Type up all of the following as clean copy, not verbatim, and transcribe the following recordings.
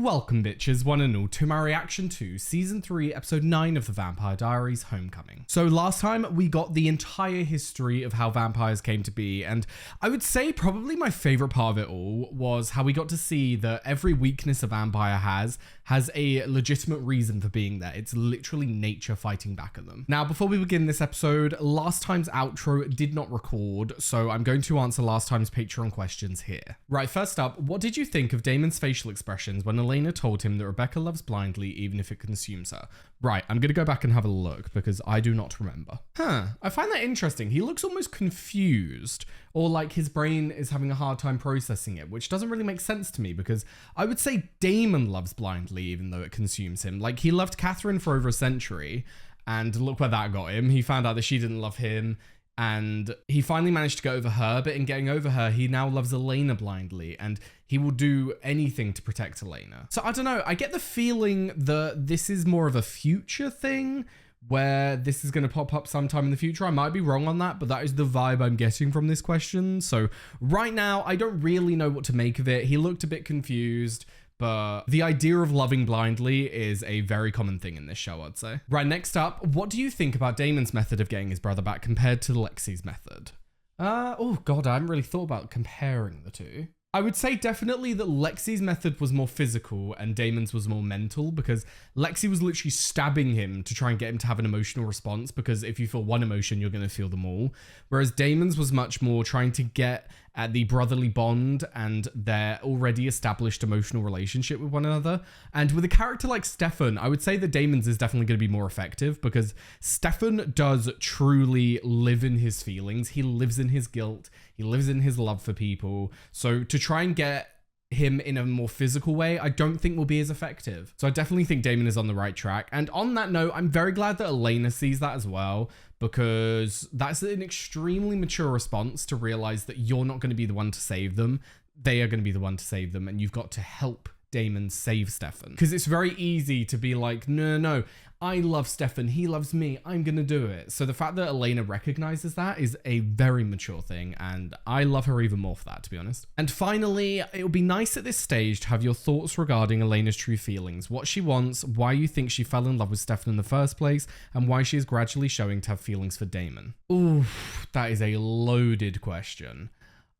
Welcome bitches, one and all, to my reaction to Season 3, Episode 9 of the Vampire Diaries, Homecoming. So last time we got the entire history of how vampires came to be, and I would say probably my favorite part of it all was how we got to see that every weakness a vampire has a legitimate reason for being there. It's literally nature fighting back at them. Now, before we begin this episode, last time's outro did not record, so I'm going to answer last time's Patreon questions here. Right, first up, what did you think of Damon's facial expressions when Elena told him that Rebecca loves blindly even if it consumes her? Right, I'm gonna go back and have a look because I do not remember. I find that interesting. He looks almost confused, or like his brain is having a hard time processing it, which doesn't really make sense to me because I would say Damon loves blindly even though it consumes him. Like, he loved Catherine for over a century, and look where that got him. He found out that she didn't love him, and he finally managed to get over her, but in getting over her, he now loves Elena blindly, and he will do anything to protect Elena. So I don't know, I get the feeling that this is more of a future thing, where this is going to pop up sometime in the future. I might be wrong on that, but that is the vibe I'm getting from this question. So right now, I don't really know what to make of it. He looked a bit confused, but the idea of loving blindly is a very common thing in this show, I'd say. Right, next up, what do you think about Damon's method of getting his brother back compared to Lexi's method? Oh god, I haven't really thought about comparing the two. I would say definitely that Lexi's method was more physical and Damon's was more mental, because Lexi was literally stabbing him to try and get him to have an emotional response, because if you feel one emotion, you're going to feel them all. Whereas Damon's was much more trying to get at the brotherly bond and their already established emotional relationship with one another. And with a character like Stefan, I would say that Damon's is definitely going to be more effective, because Stefan does truly live in his feelings. He lives in his guilt. He lives in his love for people. So to try and get him in a more physical way, I don't think will be as effective. So I definitely think Damon is on the right track. And on that note, I'm very glad that Elena sees that as well, because that's an extremely mature response to realize that you're not going to be the one to save them. They are going to be the one to save them, and you've got to help Damon save Stefan. Because it's very easy to be like, no, I love Stefan, he loves me, I'm gonna do it. So the fact that Elena recognizes that is a very mature thing, and I love her even more for that, to be honest. And finally, it would be nice at this stage to have your thoughts regarding Elena's true feelings, what she wants, why you think she fell in love with Stefan in the first place, and why she is gradually showing to have feelings for Damon. Ooh, that is a loaded question.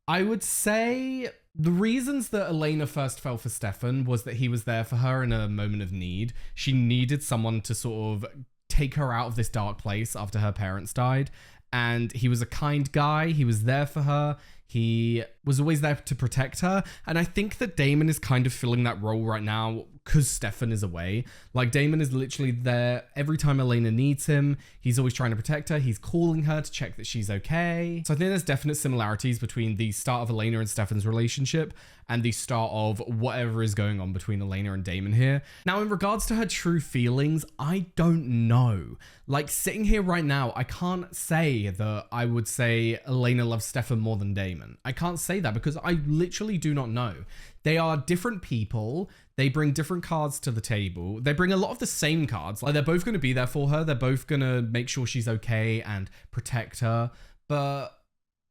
I would say the reasons that Elena first fell for Stefan was that he was there for her in a moment of need. She needed someone to sort of take her out of this dark place after her parents died. And he was a kind guy. He was there for her. He was always there to protect her. And I think that Damon is kind of filling that role right now because Stefan is away. Like, Damon is literally there every time Elena needs him. He's always trying to protect her. He's calling her to check that she's okay. So I think there's definite similarities between the start of Elena and Stefan's relationship and the start of whatever is going on between Elena and Damon here. Now, in regards to her true feelings, I don't know. Like, sitting here right now, I can't say that I would say Elena loves Stefan more than Damon. I can't say that because I literally do not know. They are different people. They bring different cards to the table. They bring a lot of the same cards. Like, they're both going to be there for her. They're both going to make sure she's okay and protect her. But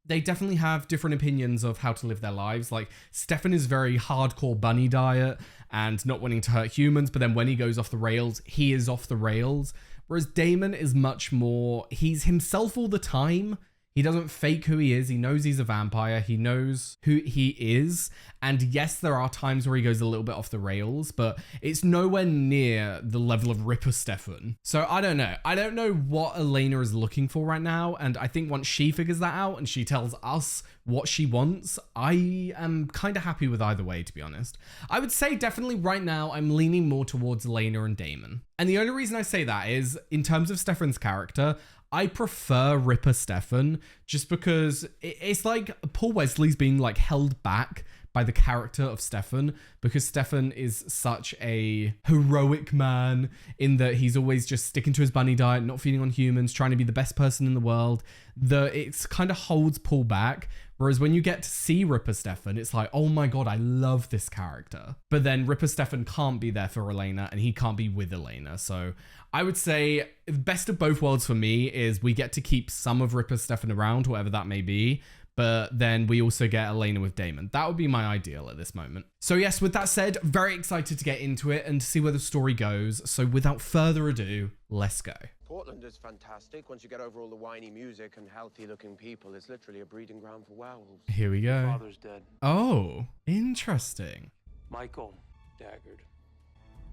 they definitely have different opinions of how to live their lives. Like, Stefan is very hardcore bunny diet and not wanting to hurt humans. But then when he goes off the rails, he is off the rails. Whereas Damon is much more, he's himself all the time. He doesn't fake who he is. He knows he's a vampire. He knows who he is. And yes, there are times where he goes a little bit off the rails, but it's nowhere near the level of Ripper Stefan. So I don't know. I don't know what Elena is looking for right now. And I think once she figures that out and she tells us what she wants, I am kind of happy with either way, to be honest. I would say definitely right now, I'm leaning more towards Elena and Damon. And the only reason I say that is in terms of Stefan's character, I prefer Ripper Stefan just because it's like Paul Wesley's being like held back by the character of Stefan, because Stefan is such a heroic man in that he's always just sticking to his bunny diet, not feeding on humans, trying to be the best person in the world. It kind of holds Paul back. Whereas when you get to see Ripper Stefan, it's like, oh my god, I love this character. But then Ripper Stefan can't be there for Elena and he can't be with Elena. So I would say the best of both worlds for me is we get to keep some of Ripper Stefan around, whatever that may be. but then we also get Elena with Damon. That would be my ideal at this moment. So yes, with that said, very excited to get into it and to see where the story goes. So without further ado, let's go. Portland is fantastic. Once you get over all the whiny music and healthy-looking people, it's literally a breeding ground for werewolves. Here we go. Father's dead. Oh, interesting. Michael, daggered.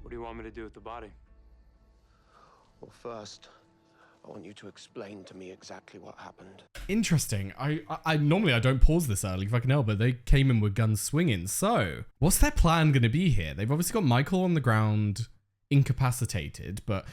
What do you want me to do with the body? Well, first, I want you to explain to me exactly what happened. Interesting. I normally I don't pause this early if I can help, but they came in with guns swinging. So what's their plan going to be here? They've obviously got Michael on the ground, incapacitated, but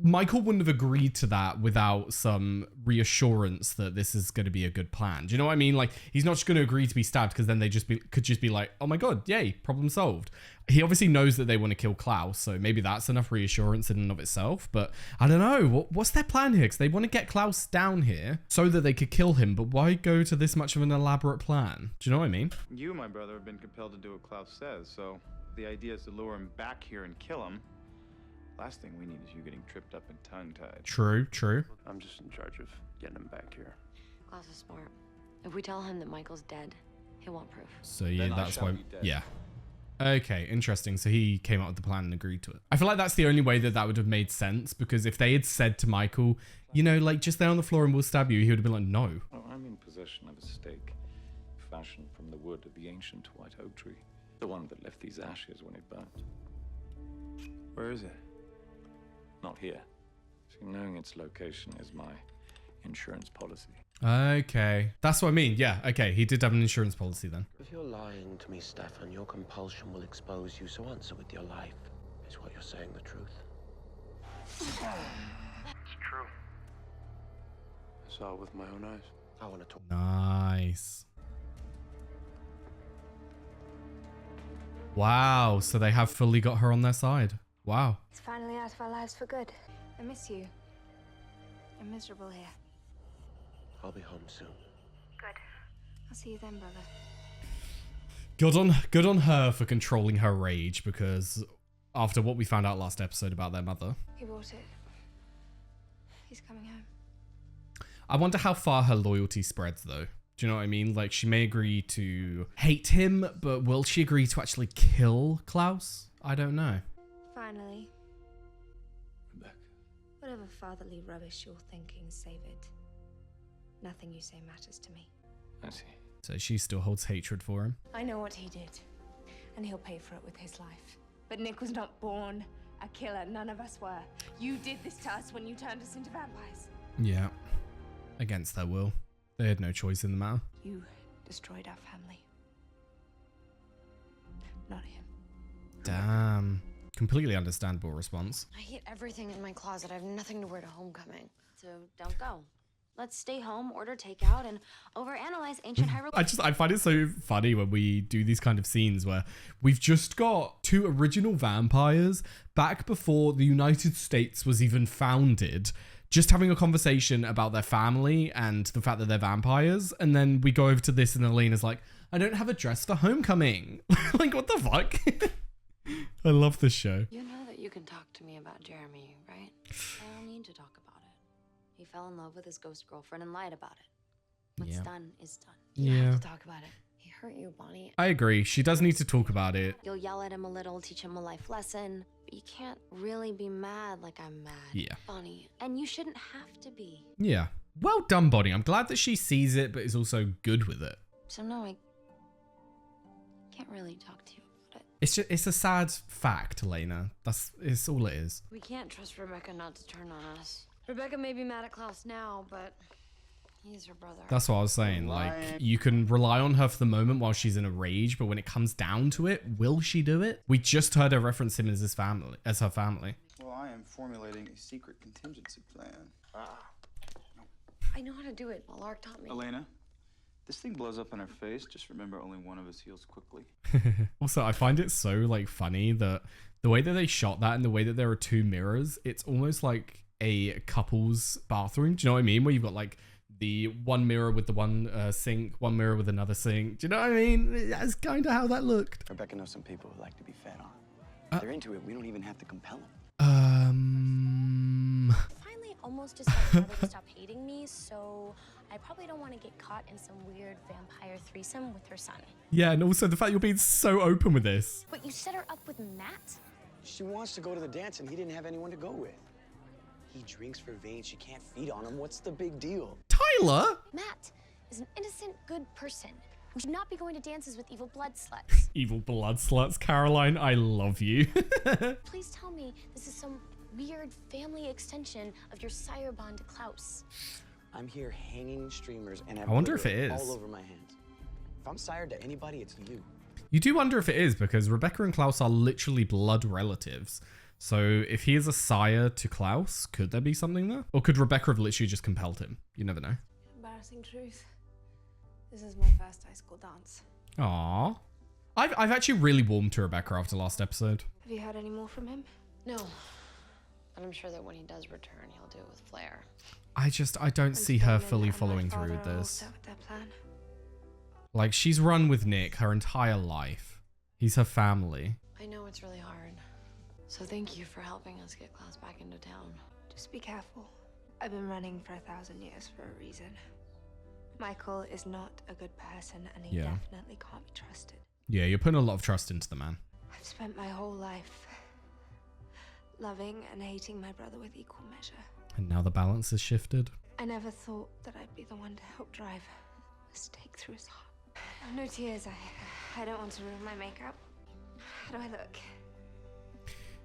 Michael wouldn't have agreed to that without some reassurance that this is going to be a good plan. Do you know what I mean? Like, he's not just going to agree to be stabbed because then they could just be like, oh my God, yay, problem solved. He obviously knows that they want to kill Klaus, so maybe that's enough reassurance in and of itself. But I don't know. What's their plan here? Because they want to get Klaus down here so that they could kill him. But why go to this much of an elaborate plan? Do you know what I mean? You, my brother, have been compelled to do what Klaus says, so the idea is to lure him back here and kill him. Last thing we need is you getting tripped up and tongue-tied. True, true. I'm just in charge of getting him back here. Klaus is smart. If we tell him that Michael's dead, he'll want proof. So yeah, Then I that's shall why. be dead. Yeah. Okay, interesting. So he came up with the plan and agreed to it. I feel like that's the only way that would have made sense, because if they had said to Michael, you know, like, just lay on the floor and we'll stab you, he would have been like, no. Oh, I'm in possession of a stake fashioned from the wood of the ancient white oak tree. The one that left these ashes when it burnt. Where is it? Not here. See, knowing its location is my insurance policy. Okay. That's what I mean. Yeah, okay. He did have an insurance policy then. If you're lying to me, Stefan, your compulsion will expose you, so answer with your life. Is what you're saying the truth? It's true. I saw it with my own eyes. I want to talk. Nice. Wow. So they have fully got her on their side. Wow. It's finally out of our lives for good. I miss you. I'm miserable here. I'll be home soon. Good. I'll see you then, brother. Good on her for controlling her rage, because after what we found out last episode about their mother. He bought it. He's coming home. I wonder how far her loyalty spreads though. Do you know what I mean? Like, she may agree to hate him, but will she agree to actually kill Klaus? I don't know. Finally. Rebecca. Whatever fatherly rubbish you're thinking, save it. Nothing you say matters to me. I see. So she still holds hatred for him. I know what he did, and he'll pay for it with his life. But Nick was not born a killer. None of us were. You did this to us when you turned us into vampires. Yeah. Against their will. They had no choice in the matter. You destroyed our family. Not him. Damn. Completely understandable response. I hate everything in my closet. I have nothing to wear to homecoming. So don't go. Let's stay home, order takeout, and overanalyze ancient hieroglyphs. I find it so funny when we do these kind of scenes where we've just got two original vampires back before the United States was even founded, just having a conversation about their family and the fact that they're vampires. And then we go over to this and Elena's like, I don't have a dress for homecoming. Like, what the fuck? I love this show. You know that you can talk to me about Jeremy, right? I don't need to talk about it. He fell in love with his ghost girlfriend and lied about it. What's done is done. You have to talk about it. He hurt you, Bonnie. I agree. She does need to talk about it. You'll yell at him a little, teach him a life lesson. But you can't really be mad like I'm mad. Yeah. Bonnie. And you shouldn't have to be. Yeah. Well done, Bonnie. I'm glad that she sees it, but is also good with it. So no, I can't really talk to you about it. It's a sad fact, Elena. It's all it is. We can't trust Rebecca not to turn on us. Rebecca may be mad at Klaus now, but he's her brother. That's what I was saying. Like, you can rely on her for the moment while she's in a rage, but when it comes down to it, will she do it? We just heard her reference him as his family, as her family. Well, I am formulating a secret contingency plan. I know how to do it. Lark taught me. Elena, this thing blows up in our face. Just remember, only one of us heals quickly. Also, I find it so, like, funny that the way that they shot that and the way that there are two mirrors, it's almost like a couple's bathroom. Do you know what I mean? Where you've got, like, the one mirror with the one sink, one mirror with another sink. Do you know what I mean? That's kind of how that looked. Rebecca knows some people who like to be fed on. If they're into it, we don't even have to compel them. Finally almost just got my mother to stop hating me, so I probably don't want to get caught in some weird vampire threesome with her son. Yeah, and also the fact you're being so open with this. But you set her up with Matt? She wants to go to the dance and he didn't have anyone to go with. He drinks for Vane, she can't feed on him. What's the big deal? Tyler? Matt is an innocent, good person who should not be going to dances with evil blood sluts. Evil blood sluts, Caroline, I love you. Please tell me this is some weird family extension of your sire bond to Klaus. I'm here hanging streamers and I wonder if it is. all over my hands. If I'm sired to anybody, it's you. You do wonder if it is, because Rebecca and Klaus are literally blood relatives. So if he is a sire to Klaus, could there be something there? Or could Rebecca have literally just compelled him? You never know. Embarrassing truth. This is my first high school dance. Aww. I've actually really warmed to Rebecca after last episode. Have you heard any more from him? No. But I'm sure that when he does return, he'll do it with flair. I don't see her fully following through with this. Like, she's run with Nick her entire life. He's her family. I know it's really hard. So thank you for helping us get Klaus back into town. Just be careful. I've been running for 1,000 years for a reason. Michael is not a good person, and he definitely can't be trusted. Yeah, you're putting a lot of trust into the man. I've spent my whole life loving and hating my brother with equal measure. And now the balance has shifted. I never thought that I'd be the one to help drive a stake through his heart. Oh, no tears. I don't want to ruin my makeup. How do I look?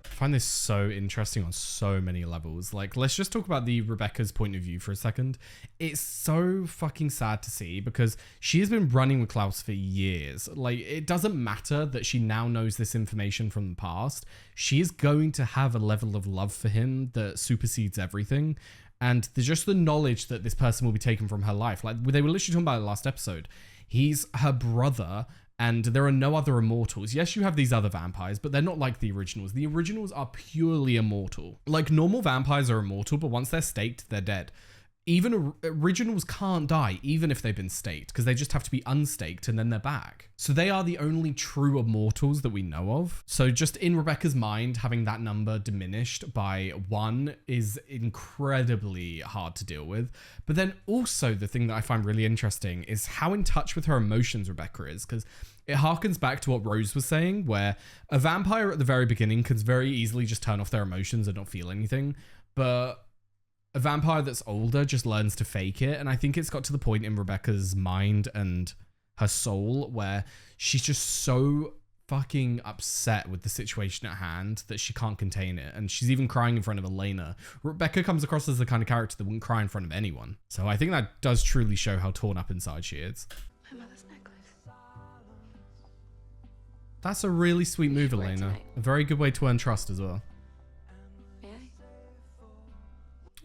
I find this so interesting on so many levels. Like, let's just talk about the Rebecca's point of view for a second. It's so fucking sad to see because she has been running with Klaus for years. Like, it doesn't matter that she now knows this information from the past. She is going to have a level of love for him that supersedes everything. And there's just the knowledge that this person will be taken from her life. Like, they were literally talking about it last episode. He's her brother, and there are no other immortals. Yes, you have these other vampires, but they're not like the originals. The originals are purely immortal. Like, normal vampires are immortal, but once they're staked, they're dead. Even originals can't die, even if they've been staked, because they just have to be unstaked and then they're back. So they are the only true immortals that we know of. So just in Rebecca's mind, having that number diminished by 1 is incredibly hard to deal with. But then also the thing that I find really interesting is how in touch with her emotions Rebecca is, because it harkens back to what Rose was saying, where a vampire at the very beginning can very easily just turn off their emotions and not feel anything. But a vampire that's older just learns to fake it. And I think it's got to the point in Rebecca's mind and her soul where she's just so fucking upset with the situation at hand that she can't contain it. And she's even crying in front of Elena. Rebecca comes across as the kind of character that wouldn't cry in front of anyone. So I think that does truly show how torn up inside she is. My mother's necklace. That's a really sweet move, Elena. A very good way to earn trust as well.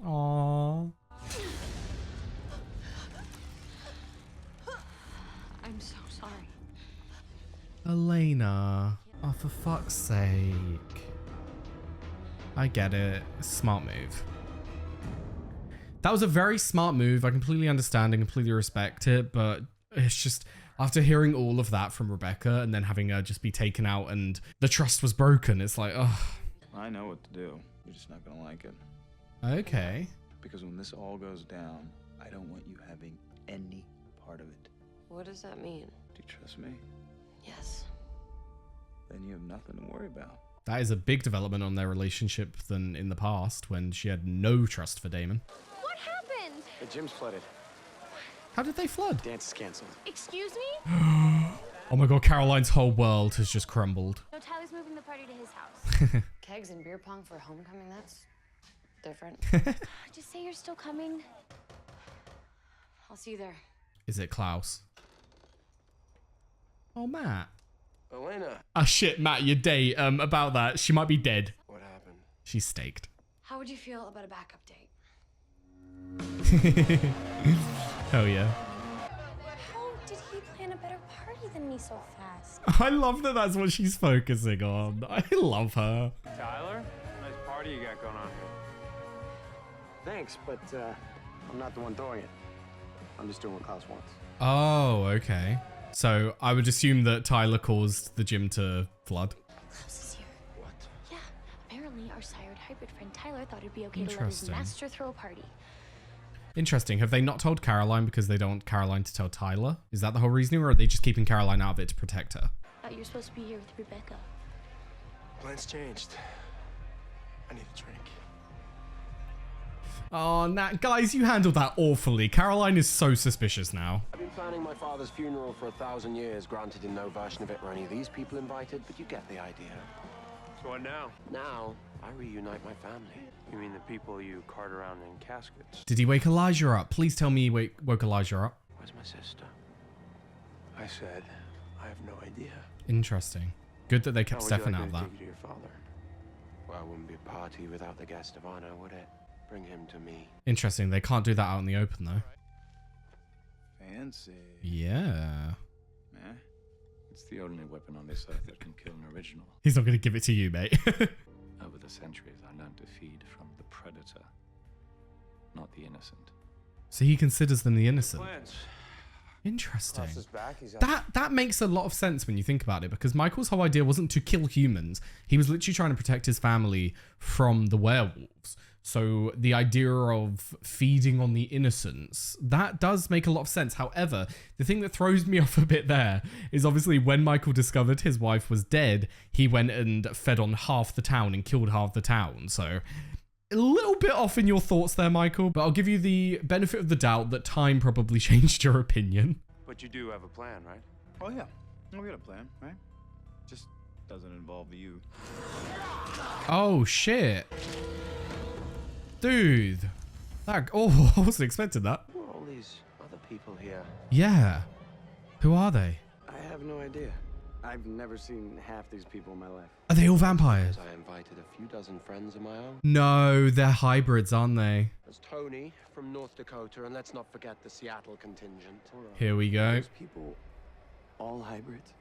Aww. I'm so sorry. Elena. Oh, for fuck's sake. I get it. Smart move. That was a very smart move. I completely understand and completely respect it, but it's just after hearing all of that from Rebecca and then having her just be taken out and the trust was broken, it's like, ugh. I know what to do. You're just not gonna like it. Okay. Because when this all goes down, I don't want you having any part of it. What does that mean? Do you trust me? Yes. Then you have nothing to worry about. That is a big development on their relationship than in the past when she had no trust for Damon. What happened? The gym's flooded. How did they flood? Dance is canceled. Excuse me? Oh my god, Caroline's whole world has just crumbled. So Tyler's moving the party to his house. Kegs and beer pong for homecoming, that's different. Just say you're still coming. I'll see you there. Is it Klaus? Oh, Matt. Elena. Ah, shit, Matt, your day. About that. She might be dead. What happened? She's staked. How would you feel about a backup date? Hell yeah. How did he plan a better party than me so fast? I love that that's what she's focusing on. I love her. Tyler, nice party you got going on here. Thanks, but I'm not the one throwing it. I'm just doing what Klaus wants. Oh, okay. So I would assume that Tyler caused the gym to flood. Klaus is here. What? Yeah, apparently our sire hybrid friend Tyler thought it'd be okay to let his master throw a party. Interesting. Have they not told Caroline because they don't want Caroline to tell Tyler? Is that the whole reasoning, or are they just keeping Caroline out of it to protect her? You're supposed to be here with Rebecca. Plans changed. I need a drink. Oh, Nat, guys, you handled that awfully. Caroline is so suspicious now. I've been planning my father's funeral for 1,000 years. Granted, in no version of it were any of these people invited, but you get the idea. So what now? Now, I reunite my family. You mean the people you cart around in caskets? Did he wake Elijah up? Please tell me he woke Elijah up. Where's my sister? I said, I have no idea. Interesting. Good that they kept How would you Stefan like out of me to that. take you to your father? Well, it wouldn't be a party without the guest of honor, would it? Bring him to me. Interesting. They can't do that out in the open, though. Fancy. Yeah. Eh? It's the only weapon on this earth that can kill an original. He's not going to give it to you, mate. Over the centuries, I learned to feed from the predator, not the innocent. So he considers them the innocent. Plans. Interesting. Klaus is back. He's That makes a lot of sense when you think about it, because Michael's whole idea wasn't to kill humans. He was literally trying to protect his family from the werewolves. So the idea of feeding on the innocents, that does make a lot of sense. However, the thing that throws me off a bit there is obviously when Michael discovered his wife was dead, he went and fed on half the town and killed half the town. So a little bit off in your thoughts there, Michael, but I'll give you the benefit of the doubt that time probably changed your opinion. But you do have a plan, right? Oh yeah, we got a plan, right? Just doesn't involve you. Oh, shit. Dude. Oh, I wasn't expecting that. Who are all these other people here? Yeah. Who are they? I have no idea. I've never seen half these people in my life. Are they all vampires? I invited a few dozen friends of my own. No, they're hybrids, aren't they? There's Tony from North Dakota, and let's not forget the Seattle contingent. Here we go. Those people, all hybrids.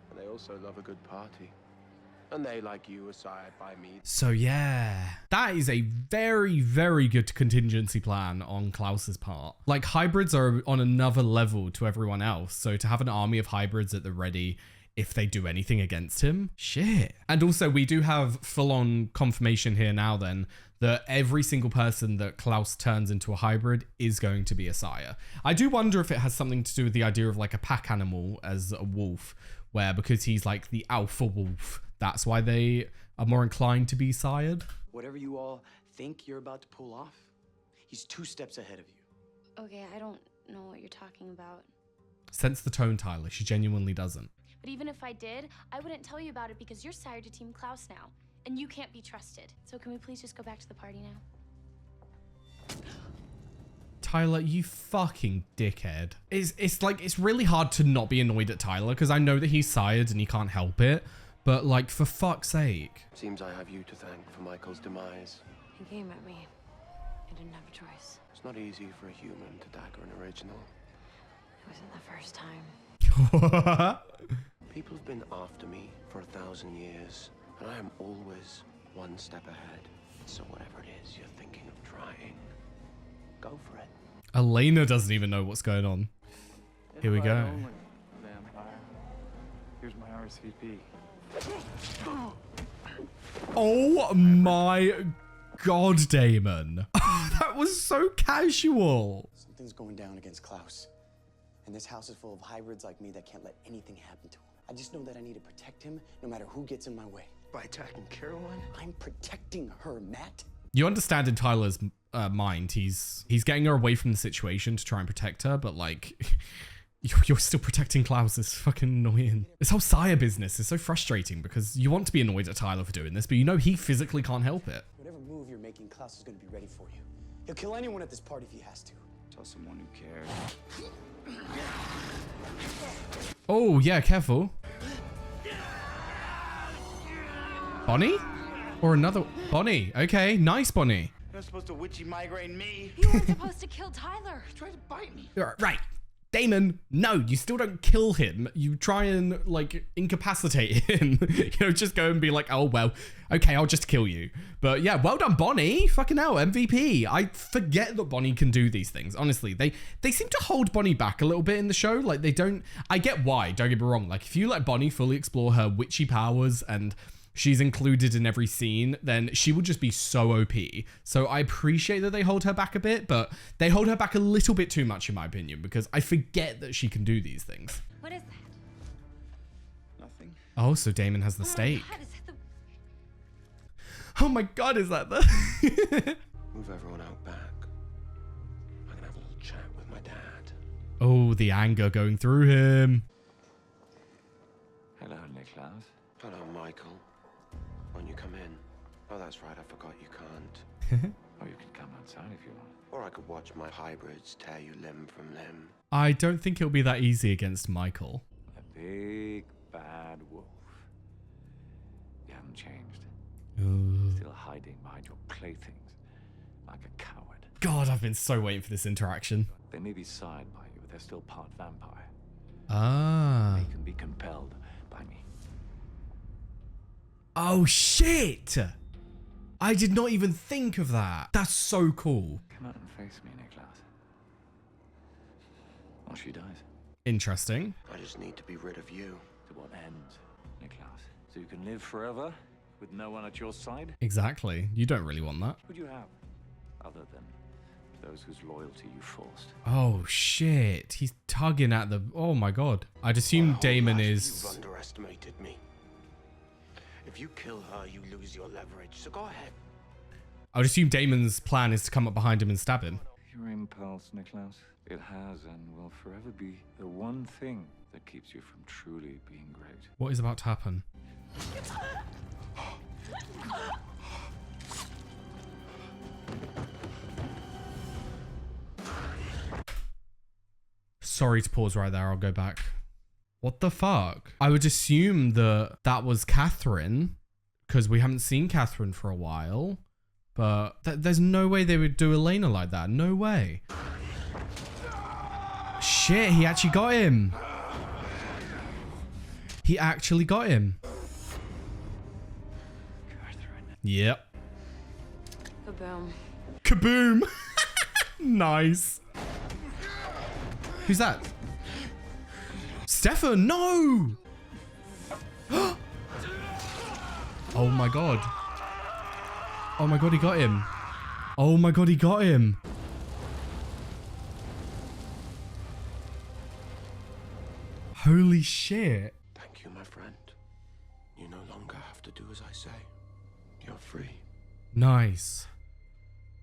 And they also love a good party. And they, like you, are sired by me. So yeah, that is a very, very good contingency plan on Klaus's part. Like, hybrids are on another level to everyone else. So to have an army of hybrids at the ready if they do anything against him, shit. And also we do have full-on confirmation here now then that every single person that Klaus turns into a hybrid is going to be a sire. I do wonder if it has something to do with the idea of like a pack animal as a wolf, where because he's like the alpha wolf, that's why they are more inclined to be sired. Whatever you all think you're about to pull off, he's 2 steps ahead of you. Okay, I don't know what you're talking about. Sense the tone, Tyler. She genuinely doesn't. But even if I did, I wouldn't tell you about it because you're sired to Team Klaus now, and you can't be trusted. So can we please just go back to the party now? Tyler, you fucking dickhead. It's like, it's really hard to not be annoyed at Tyler because I know that he's sired and he can't help it. But like, for fuck's sake. Seems I have you to thank for Michael's demise. He came at me. I didn't have a choice. It's not easy for a human to dagger an original. It wasn't the first time. People have been after me for 1,000 years, and I am always 1 step ahead. So whatever it is you're thinking of trying, go for it. Elena doesn't even know what's going on. Here we go. Vampire. Here's my RSVP. Oh my god, Damon. That was so casual. Something's going down against Klaus. And this house is full of hybrids like me that can't let anything happen to him. I just know that I need to protect him no matter who gets in my way. By attacking Caroline? I'm protecting her, Matt. You understand in Tyler's mind, he's getting her away from the situation to try and protect her, but like, you're still protecting Klaus. It's fucking annoying. This whole sire business is so frustrating because you want to be annoyed at Tyler for doing this, but you know he physically can't help it. Whatever move you're making, Klaus is going to be ready for you. He'll kill anyone at this party if he has to. Tell someone who cares. Oh, yeah, careful. Bonnie? Or another... Bonnie. Okay, nice, Bonnie. You're not supposed to witchy migraine me. You weren't supposed to kill Tyler. He tried to bite me. Right. Damon, no, you still don't kill him. You try and, like, incapacitate him. You know, just go and be like, oh, well, okay, I'll just kill you. But yeah, well done, Bonnie. Fucking hell, MVP. I forget that Bonnie can do these things. Honestly, they seem to hold Bonnie back a little bit in the show. Like, they don't... I get why, don't get me wrong. Like, if you let Bonnie fully explore her witchy powers and she's included in every scene, then she would just be so OP. So I appreciate that they hold her back a bit, but they hold her back a little bit too much in my opinion, because I forget that she can do these things. What is that? Nothing. Oh, so Damon has the steak. God, is that the... Oh my God, is that the... Move everyone out back. I can have a little chat with my dad. Oh, the anger going through him. Hello, Niklaus. Hello, Michael. Won't you come in? Oh, that's right, I forgot you can't. Or you can come outside if you want. Or I could watch my hybrids tear you limb from limb. I don't think it'll be that easy against Michael. A big bad wolf. You haven't changed. Ooh. Still hiding behind your playthings like a coward. God, I've been so waiting for this interaction. They may be sired by you, but they're still part vampire. Ah. They can be compelled by me. Oh shit! I did not even think of that. That's so cool. Come out and face me, Niklaus. Or she dies. Interesting. I just need to be rid of you. To what end, Niklaus? So you can live forever with no one at your side? Exactly. You don't really want that. What would you have, other than those whose loyalty you forced? Oh shit. He's tugging at the... Oh my God. I'd assume My whole Damon life is... You've underestimated me. If you kill her, you lose your leverage, so go ahead. I would assume Damon's plan is to come up behind him and stab him. Your impulse, Niklaus. It has and will forever be the one thing that keeps you from truly being great. What is about to happen? Sorry to pause right there. I'll go back. What the fuck? I would assume that that was Catherine, because we haven't seen Catherine for a while. But there's no way they would do Elena like that. No way. Shit, he actually got him. He actually got him. Yep. Kaboom. Kaboom. Nice. Who's that? Stefan, no! Oh my God. Oh my God, he got him. Oh my God, he got him. Holy shit. Thank you, my friend. You no longer have to do as I say. You're free. Nice.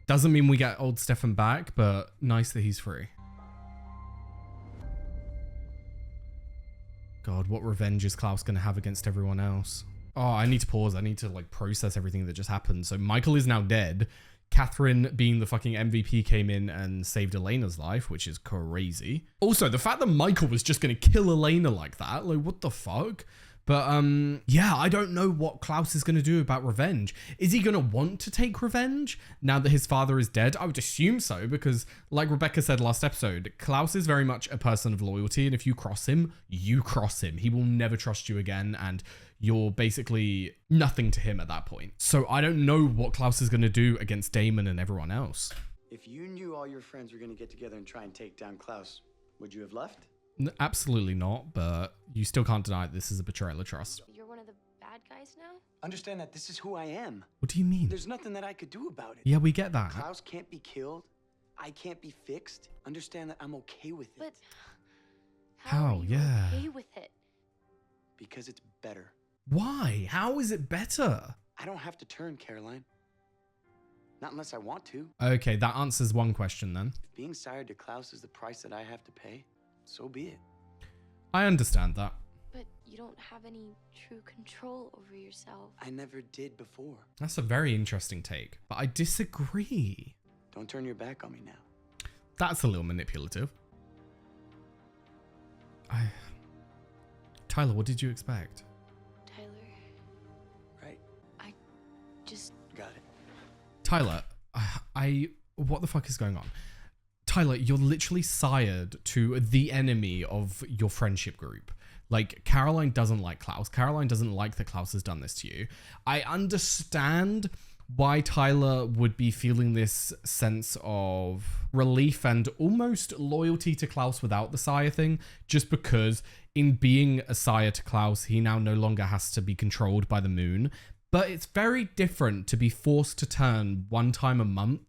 Doesn't mean we get old Stefan back, but nice that he's free. God, what revenge is Klaus going to have against everyone else? Oh, I need to pause. I need to like process everything that just happened. So Michael is now dead. Catherine, being the fucking MVP, came in and saved Elena's life, which is crazy. Also, the fact that Michael was just going to kill Elena like that, like what the fuck? But yeah, I don't know what Klaus is going to do about revenge. Is he going to want to take revenge now that his father is dead? I would assume so, because like Rebecca said last episode, Klaus is very much a person of loyalty, and if you cross him, you cross him. He will never trust you again, and you're basically nothing to him at that point. So I don't know what Klaus is going to do against Damon and everyone else. If you knew all your friends were going to get together and try and take down Klaus, would you have left? Absolutely not, but you still can't deny this is a betrayal of trust. You're one of the bad guys now? Understand that this is who I am. What do you mean? There's nothing that I could do about it. Yeah, we get that. Klaus can't be killed. I can't be fixed. Understand that I'm okay with it. But How? are you Yeah. okay with it? Because it's better. Why? How is it better? I don't have to turn, Caroline. Not unless I want to. Okay, that answers one question then. If being sired to Klaus is the price that I have to pay, so be it. I understand that. But you don't have any true control over yourself. I never did before. That's a very interesting take, but I disagree. Don't turn your back on me now. That's a little manipulative. Tyler, what did you expect? Tyler, Right? I just... Got it. Tyler, what the fuck is going on? Tyler, you're literally sired to the enemy of your friendship group. Like, Caroline doesn't like Klaus. Caroline doesn't like that Klaus has done this to you. I understand why Tyler would be feeling this sense of relief and almost loyalty to Klaus without the sire thing, just because in being a sire to Klaus, he now no longer has to be controlled by the moon. But it's very different to be forced to turn one time a month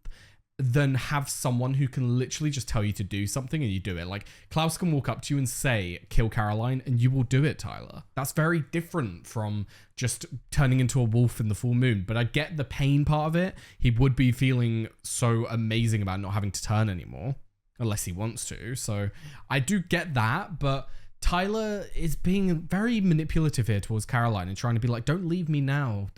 than have someone who can literally just tell you to do something and you do it. Like, Klaus can walk up to you and say, kill Caroline, and you will do it, Tyler. That's very different from just turning into a wolf in the full moon. But I get the pain part of it. He would be feeling so amazing about not having to turn anymore, unless he wants to. So I do get that, but Tyler is being very manipulative here towards Caroline and trying to be like, don't leave me now.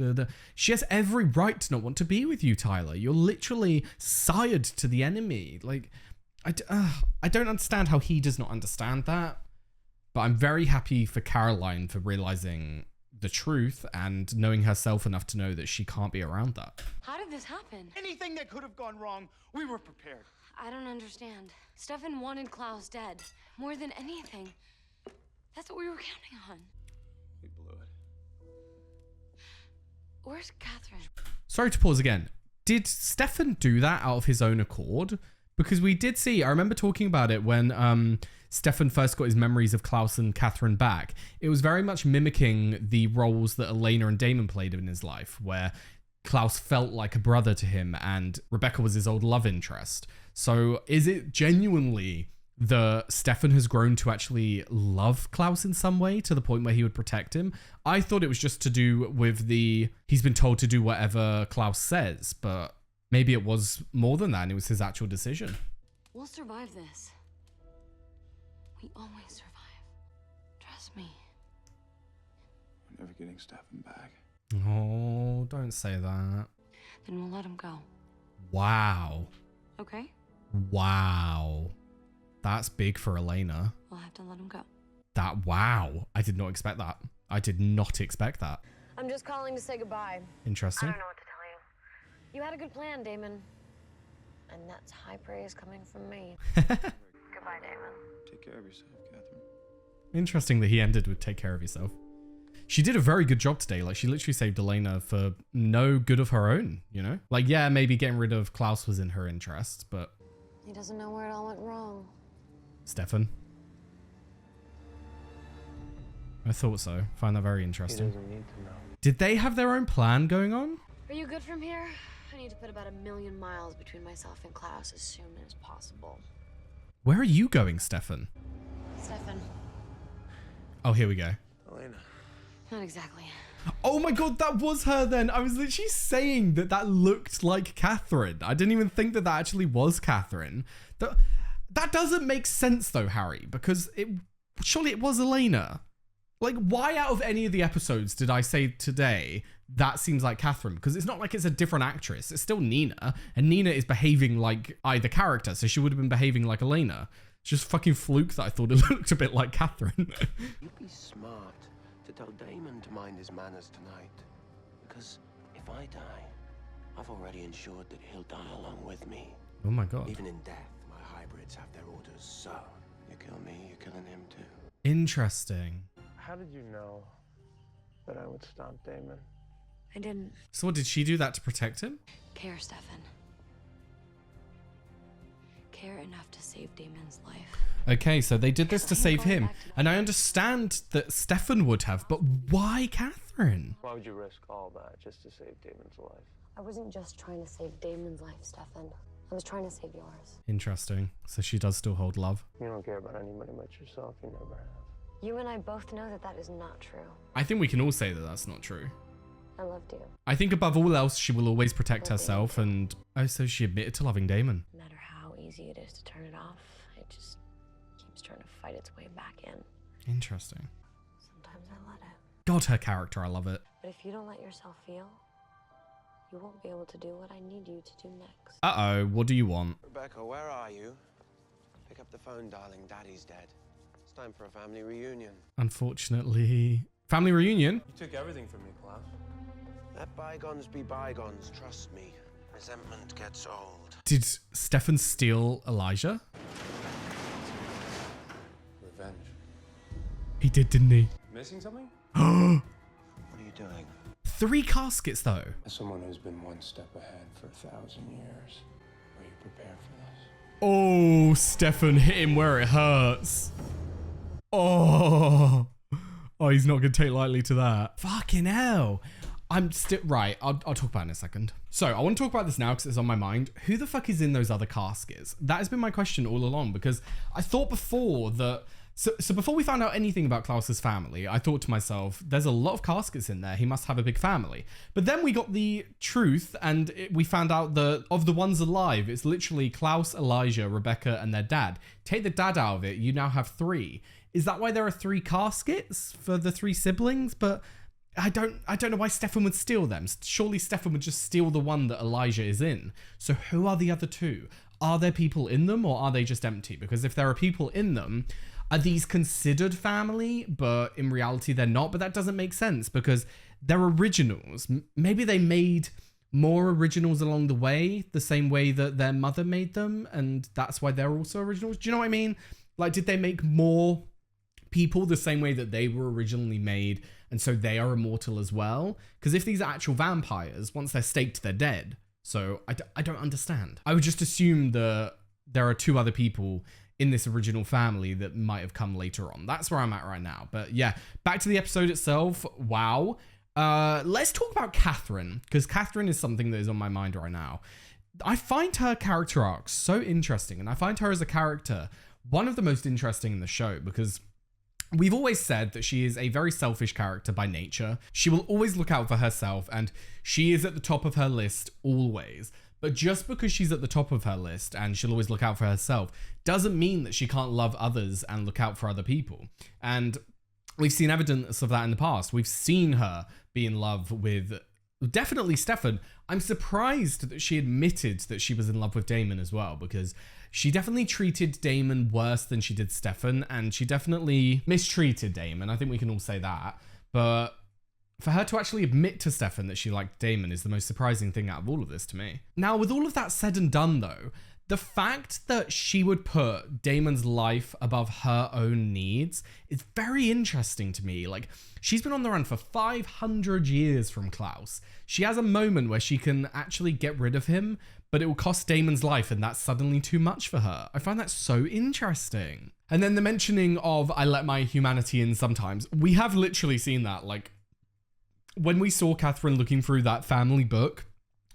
She has every right to not want to be with you, Tyler. You're literally sired to the enemy. Like, I don't understand how he does not understand that. But I'm very happy for Caroline for realizing the truth and knowing herself enough to know that she can't be around that. How did this happen? Anything that could have gone wrong, we were prepared. I don't understand. Stefan wanted Klaus dead more than anything. That's what we were counting on. We blew it. Where's Catherine? Sorry to pause again. Did Stefan do that out of his own accord? Because we did see, I remember talking about it when Stefan first got his memories of Klaus and Catherine back. It was very much mimicking the roles that Elena and Damon played in his life, where Klaus felt like a brother to him and Rebecca was his old love interest. So is it genuinely Stefan has grown to actually love Klaus in some way to the point where he would protect him? I thought it was just to do with he's been told to do whatever Klaus says, but maybe it was more than that and it was his actual decision. We'll survive this. We always survive. Trust me. We're never getting Stefan back. Oh, don't say that. Then we'll let him go. Wow. Okay? Wow. That's big for Elena. We'll have to let him go. Wow. I did not expect that. I did not expect that. I'm just calling to say goodbye. Interesting. I don't know what to tell you. You had a good plan, Damon. And that's high praise coming from me. Goodbye, Damon. Take care of yourself, Catherine. Interesting that he ended with take care of yourself. She did a very good job today. Like, she literally saved Elena for no good of her own, you know? Like, yeah, maybe getting rid of Klaus was in her interest, but... He doesn't know where it all went wrong. Stefan. I thought so. Find that very interesting. He doesn't need to know. Did they have their own plan going on? Are you good from here? I need to put about 1,000,000 miles between myself and Klaus as soon as possible. Where are you going, Stefan? Stefan. Oh, here we go. Elena. Not exactly. Oh my god, that was her then. I was literally saying that looked like Catherine. I didn't even think that actually was Catherine. That doesn't make sense though, Harry, because surely it was Elena. Like, why out of any of the episodes did I say today that seems like Catherine? Because it's not like it's a different actress. It's still Nina, and Nina is behaving like either character, so she would have been behaving like Elena. It's just fucking fluke that I thought it looked a bit like Catherine. You'd be smart to tell Damon to mind his manners tonight. Because if I die, I've already ensured that he'll die along with me. Oh my god. Even in death, my hybrids have their orders, so you kill me, you're killing him too. Interesting. How did you know that I would stop Damon? I didn't. So what, did she do that to protect him? Care, Stefan. Care enough to save Damon's life. Okay, so they did this to save him. And I understand that Stefan would have, but why Catherine? Why would you risk all that just to save Damon's life? I wasn't just trying to save Damon's life, Stefan. I was trying to save yours. Interesting. So she does still hold love. You don't care about anybody but yourself. You never have. You and I both know that is not true. I think we can all say that that's not true. I loved you. I think above all else, she will always protect herself, and oh, so she admitted to loving Damon. No matter how easy it is to turn it off, it just keeps trying to fight its way back in. Interesting. Sometimes I let it. God, her character, I love it. But if you don't let yourself feel, you won't be able to do what I need you to do next. Uh-oh, what do you want? Rebecca, where are you? Pick up the phone, darling. Daddy's dead. It's time for a family reunion. Unfortunately. Family reunion? You took everything from me, Klaus. Let bygones be bygones, trust me. Resentment gets old. Did Stefan steal Elijah? Revenge. He did, didn't he? Missing something? What are you doing? 3 caskets though. As someone who's been one step ahead for 1,000 years, are you prepared for this? Oh, Stefan hit him where it hurts. Oh, he's not going to take lightly to that. Fucking hell. I'm still, right, I'll talk about it in a second. So I want to talk about this now because it's on my mind. Who the fuck is in those other caskets? That has been my question all along, because I thought before that, so before we found out anything about Klaus's family, I thought to myself, there's a lot of caskets in there. He must have a big family. But then we got the truth and we found out that of the ones alive, it's literally Klaus, Elijah, Rebecca, and their dad. Take the dad out of it, you now have 3. Is that why there are 3 caskets for the 3 siblings? But I don't know why Stefan would steal them. Surely Stefan would just steal the one that Elijah is in. So who are the other 2? Are there people in them or are they just empty? Because if there are people in them, are these considered family, but in reality they're not? But that doesn't make sense because they're originals. Maybe they made more originals along the way, the same way that their mother made them, and that's why they're also originals. Do you know what I mean? Like, did they make more people the same way that they were originally made, and so they are immortal as well? Because if these are actual vampires, once they're staked, they're dead. So I don't understand. I would just assume that there are 2 other people in this original family that might have come later on. That's where I'm at right now. But yeah, back to the episode itself. Wow. Let's talk about Catherine, because Catherine is something that is on my mind right now. I find her character arc so interesting, and I find her as a character one of the most interesting in the show, because we've always said that she is a very selfish character by nature. She will always look out for herself, and she is at the top of her list always. But just because she's at the top of her list and she'll always look out for herself doesn't mean that she can't love others and look out for other people. And we've seen evidence of that in the past. We've seen her be in love with definitely Stefan. I'm surprised that she admitted that she was in love with Damon as well, because she definitely treated Damon worse than she did Stefan, and she definitely mistreated Damon. I think we can all say that. But for her to actually admit to Stefan that she liked Damon is the most surprising thing out of all of this to me. Now, with all of that said and done though, the fact that she would put Damon's life above her own needs is very interesting to me. Like, she's been on the run for 500 years from Klaus. She has a moment where she can actually get rid of him, but it will cost Damon's life, and that's suddenly too much for her. I find that so interesting. And then the mentioning of, I let my humanity in sometimes. We have literally seen that, like, when we saw Catherine looking through that family book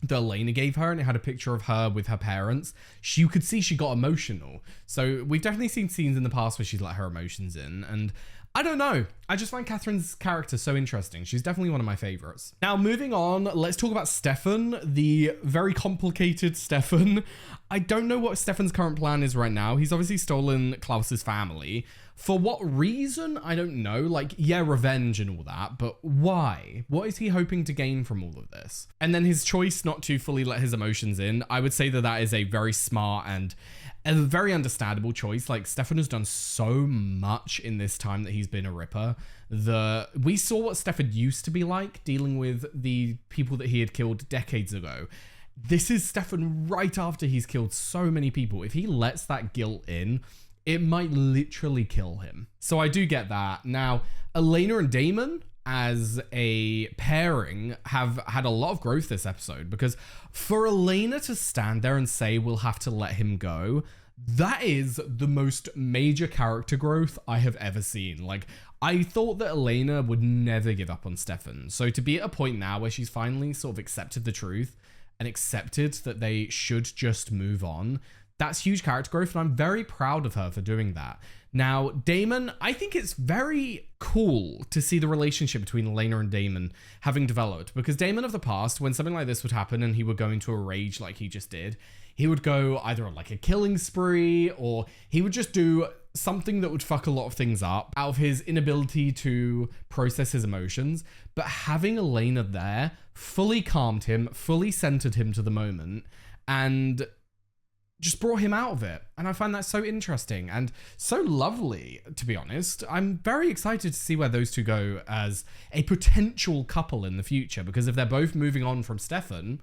that Elena gave her, and it had a picture of her with her parents, you could see she got emotional. So we've definitely seen scenes in the past where she's let her emotions in, and I don't know. I just find Catherine's character so interesting. She's definitely one of my favorites. Now, moving on, let's talk about Stefan, the very complicated Stefan. I don't know what Stefan's current plan is right now. He's obviously stolen Klaus's family. For what reason? I don't know. Like, yeah, revenge and all that, but why? What is he hoping to gain from all of this? And then his choice not to fully let his emotions in, I would say that that is a very smart and a very understandable choice. Like, Stefan has done so much in this time that he's been a Ripper. We saw what Stefan used to be like, dealing with the people that he had killed decades ago. This is Stefan right after he's killed so many people. If he lets that guilt in, it might literally kill him. So I do get that. Now, Elena and Damon as a pairing have had a lot of growth this episode, because for Elena to stand there and say we'll have to let him go, that is the most major character growth I have ever seen. Like, I thought that Elena would never give up on Stefan. So to be at a point now where she's finally sort of accepted the truth and accepted that they should just move on, that's huge character growth, and I'm very proud of her for doing that. Now, Damon, I think it's very cool to see the relationship between Elena and Damon having developed, because Damon of the past, when something like this would happen and he would go into a rage like he just did, he would go either on like a killing spree, or he would just do something that would fuck a lot of things up out of his inability to process his emotions. But having Elena there fully calmed him, fully centered him to the moment, and just brought him out of it. And I find that so interesting and so lovely, to be honest. I'm very excited to see where those two go as a potential couple in the future, because if they're both moving on from Stefan,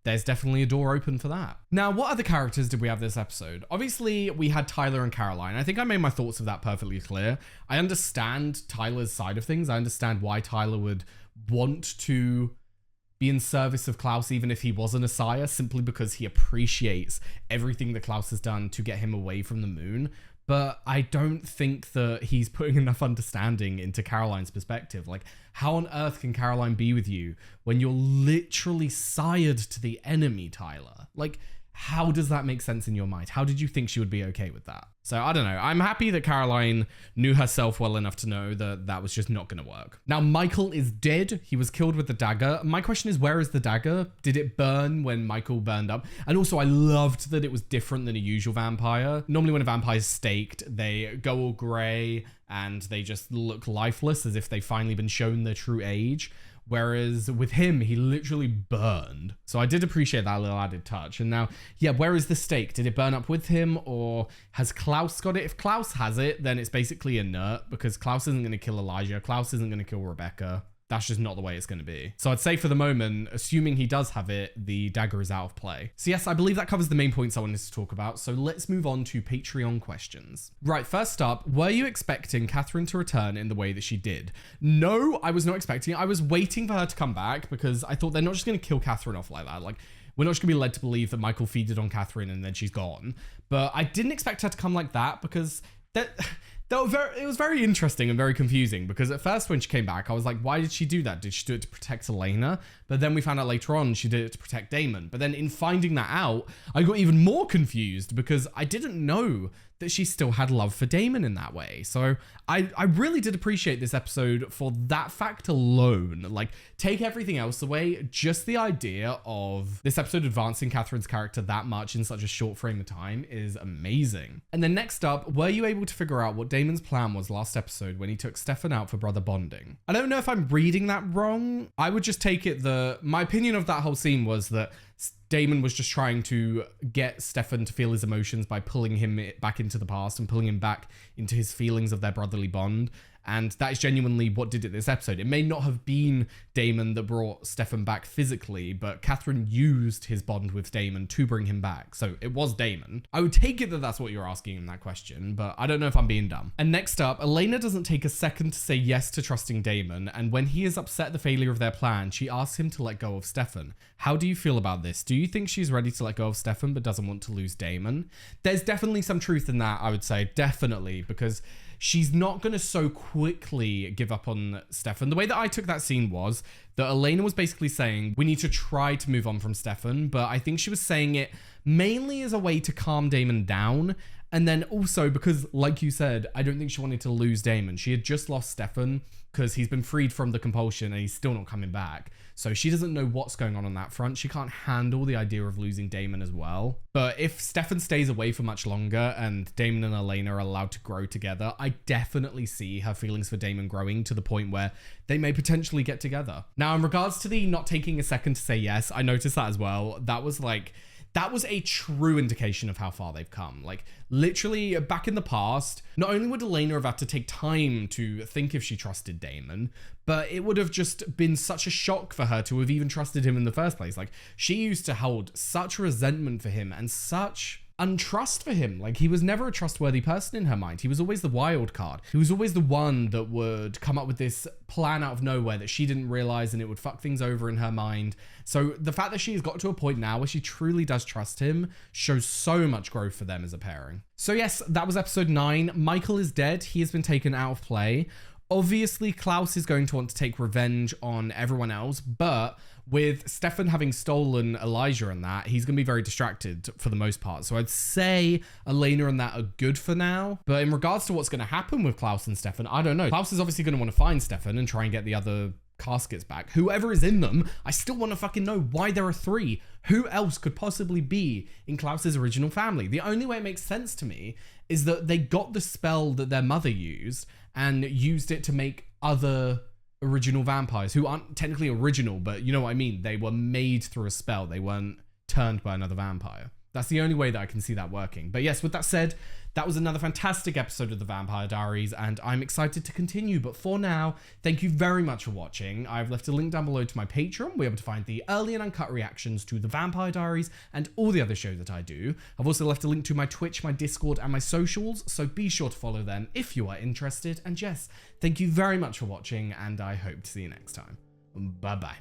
there's definitely a door open for that. Now, what other characters did we have this episode? Obviously, we had Tyler and Caroline. I think I made my thoughts of that perfectly clear. I understand Tyler's side of things. I understand why Tyler would want to be in service of Klaus even if he wasn't a sire, simply because he appreciates everything that Klaus has done to get him away from the moon. But I don't think that he's putting enough understanding into Caroline's perspective. Like, how on earth can Caroline be with you when you're literally sired to the enemy, Tyler? Like, how does that make sense in your mind? How did you think she would be okay with that? So I don't know. I'm happy that Caroline knew herself well enough to know that that was just not going to work. Now, Michael is dead. He was killed with the dagger. My question is, where is the dagger? Did it burn when Michael burned up? And also, I loved that it was different than a usual vampire. Normally when a vampire is staked, they go all grey and they just look lifeless, as if they've finally been shown their true age. Whereas with him, he literally burned. So I did appreciate that little added touch. And now, yeah, where is the stake? Did it burn up with him, or has Klaus got it? If Klaus has it, then it's basically inert, because Klaus isn't going to kill Elijah. Klaus isn't going to kill Rebecca. That's just not the way it's going to be. So I'd say for the moment, assuming he does have it, the dagger is out of play. So yes, I believe that covers the main points I wanted to talk about. So let's move on to Patreon questions. Right, first up, were you expecting Catherine to return in the way that she did? No, I was not expecting it. I was waiting for her to come back because I thought they're not just going to kill Catherine off like that. Like, we're not just going to be led to believe that Michael feeded on Catherine and then she's gone. But I didn't expect her to come like that, because it was very interesting and very confusing, because at first when she came back, I was like, why did she do that? Did she do it to protect Elena? But then we found out later on she did it to protect Damon. But then in finding that out, I got even more confused, because I didn't know that she still had love for Damon in that way. So I really did appreciate this episode for that fact alone. Like, take everything else away, just the idea of this episode advancing Catherine's character that much in such a short frame of time is amazing. And then next up, were you able to figure out what Damon's plan was last episode when he took Stefan out for brother bonding? I don't know if I'm reading that wrong. I would just take it that my opinion of that whole scene was that Damon was just trying to get Stefan to feel his emotions by pulling him back into the past and pulling him back into his feelings of their brotherly bond. And that is genuinely what did it this episode. It may not have been Damon that brought Stefan back physically, but Catherine used his bond with Damon to bring him back. So it was Damon. I would take it that that's what you're asking in that question, but I don't know if I'm being dumb. And next up, Elena doesn't take a second to say yes to trusting Damon. And when he is upset at the failure of their plan, she asks him to let go of Stefan. How do you feel about this? Do you think she's ready to let go of Stefan but doesn't want to lose Damon? There's definitely some truth in that, I would say. Definitely, because she's not going to so quickly give up on Stefan. The way that I took that scene was that Elena was basically saying, we need to try to move on from Stefan, but I think she was saying it mainly as a way to calm Damon down. And then also because, like you said, I don't think she wanted to lose Damon. She had just lost Stefan because he's been freed from the compulsion and he's still not coming back. So she doesn't know what's going on that front. She can't handle the idea of losing Damon as well. But if Stefan stays away for much longer and Damon and Elena are allowed to grow together, I definitely see her feelings for Damon growing to the point where they may potentially get together. Now, in regards to the not taking a second to say yes, I noticed that as well. That was a true indication of how far they've come. Like, literally, back in the past, not only would Elena have had to take time to think if she trusted Damon, but it would have just been such a shock for her to have even trusted him in the first place. Like, she used to hold such resentment for him and such untrust for him. Like, he was never a trustworthy person in her mind. He was always the wild card. He was always the one that would come up with this plan out of nowhere that she didn't realize, and it would fuck things over in her mind. So the fact that she's got to a point now where she truly does trust him shows so much growth for them as a pairing. So yes, that was episode 9. Michael is dead. He has been taken out of play. Obviously, Klaus is going to want to take revenge on everyone else, but with Stefan having stolen Elijah and that, he's going to be very distracted for the most part. So I'd say Elena and that are good for now. But in regards to what's going to happen with Klaus and Stefan, I don't know. Klaus is obviously going to want to find Stefan and try and get the other caskets back. Whoever is in them, I still want to fucking know why there are 3. Who else could possibly be in Klaus's original family? The only way it makes sense to me is that they got the spell that their mother used and used it to make other original vampires who aren't technically original, but you know what I mean. They were made through a spell. They weren't turned by another vampire. That's the only way that I can see that working. But yes, with that said, that was another fantastic episode of the Vampire Diaries, and I'm excited to continue. But for now, thank you very much for watching. I've left a link down below to my Patreon, where you're able to find the early and uncut reactions to the Vampire Diaries and all the other shows that I do. I've also left a link to my Twitch, my Discord, and my socials, so be sure to follow them if you are interested. And yes, thank you very much for watching, and I hope to see you next time. Bye-bye.